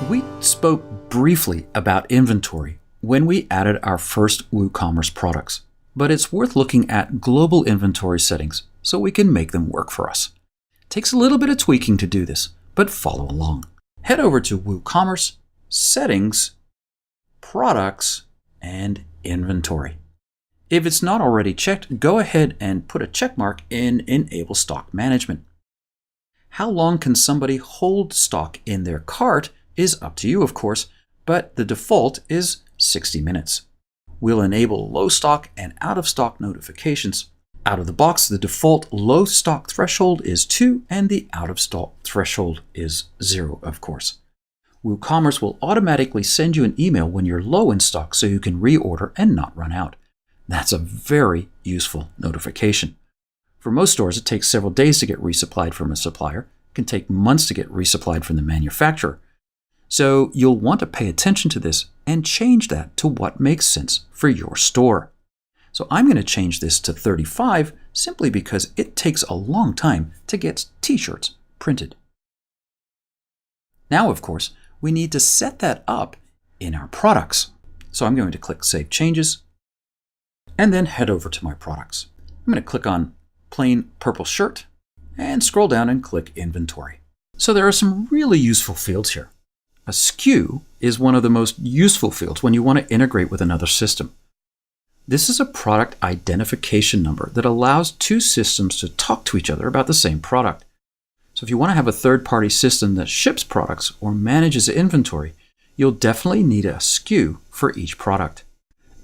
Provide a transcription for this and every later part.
We spoke briefly about inventory when we added our first WooCommerce products, but it's worth looking at global inventory settings so we can make them work for us. It takes a little bit of tweaking to do this, but follow along. Head over to WooCommerce, Settings, Products, and Inventory. If it's not already checked, go ahead and put a check mark in Enable Stock Management. How long can somebody hold stock in their cart is up to you, of course, but the default is 60 minutes. We'll enable low stock and out of stock notifications. Out of the box, the default low stock threshold is 2 and the out of stock threshold is 0, of course. WooCommerce will automatically send you an email when you're low in stock so you can reorder and not run out. That's a very useful notification. For most stores, it takes several days to get resupplied from a supplier. It can take months to get resupplied from the manufacturer. So you'll want to pay attention to this and change that to what makes sense for your store. So I'm going to change this to 35 simply because it takes a long time to get t-shirts printed. Now, of course, we need to set that up in our products. So I'm going to click Save Changes and then head over to my products. I'm going to click on plain purple shirt and scroll down and click Inventory. So there are some really useful fields here. A SKU is one of the most useful fields when you want to integrate with another system. This is a product identification number that allows two systems to talk to each other about the same product. So if you want to have a third-party system that ships products or manages inventory, you'll definitely need a SKU for each product.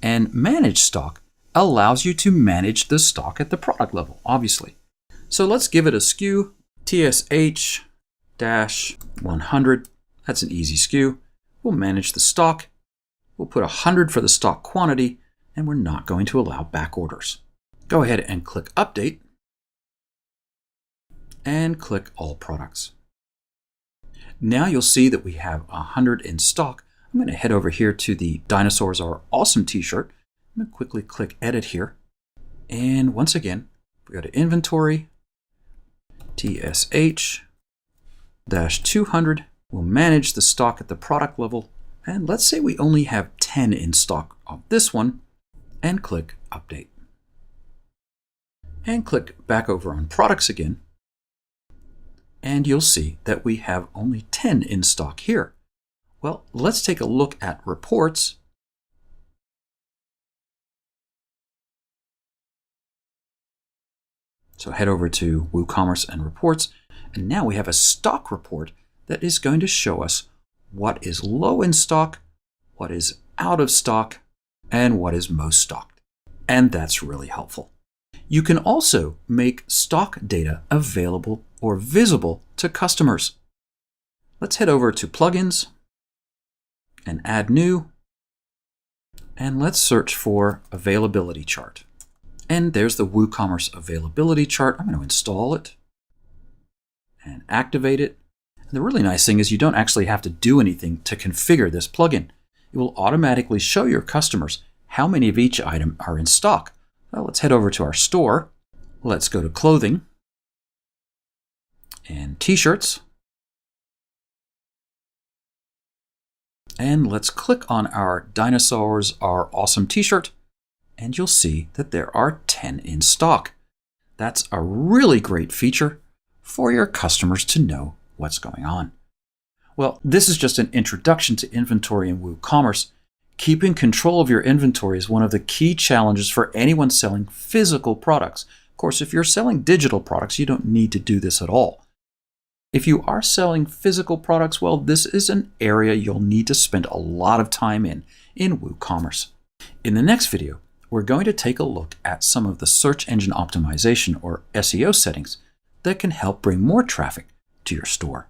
And Manage Stock allows you to manage the stock at the product level, obviously. So let's give it a SKU, TSH-100. That's an easy SKU. We'll manage the stock. We'll put 100 for the stock quantity, and we're not going to allow back orders. Go ahead and click Update and click All Products. Now you'll see that we have 100 in stock. I'm going to head over here to the Dinosaurs Are Awesome t-shirt. I'm going to quickly click Edit here. And once again, we go to Inventory, TSH-200. We'll manage the stock at the product level. And let's say we only have 10 in stock of this one and click Update. And click back over on Products again. And you'll see that we have only 10 in stock here. Well, let's take a look at Reports. So head over to WooCommerce and Reports, and now we have a stock report that is going to show us what is low in stock, what is out of stock, and what is most stocked. And that's really helpful. You can also make stock data available or visible to customers. Let's head over to Plugins and Add New, and let's search for Availability Chart. And there's the WooCommerce Availability Chart. I'm going to install it and activate it. And the really nice thing is you don't actually have to do anything to configure this plugin. It will automatically show your customers how many of each item are in stock. Well, let's head over to our store. Let's go to Clothing and T-shirts. And let's click on our Dinosaurs Are Awesome t-shirt. And you'll see that there are 10 in stock. That's a really great feature for your customers to know what's going on. Well, this is just an introduction to inventory in WooCommerce. Keeping control of your inventory is one of the key challenges for anyone selling physical products. Of course, if you're selling digital products, you don't need to do this at all. If you are selling physical products, well, this is an area you'll need to spend a lot of time in WooCommerce. In the next video, we're going to take a look at some of the search engine optimization or SEO settings that can help bring more traffic to your store.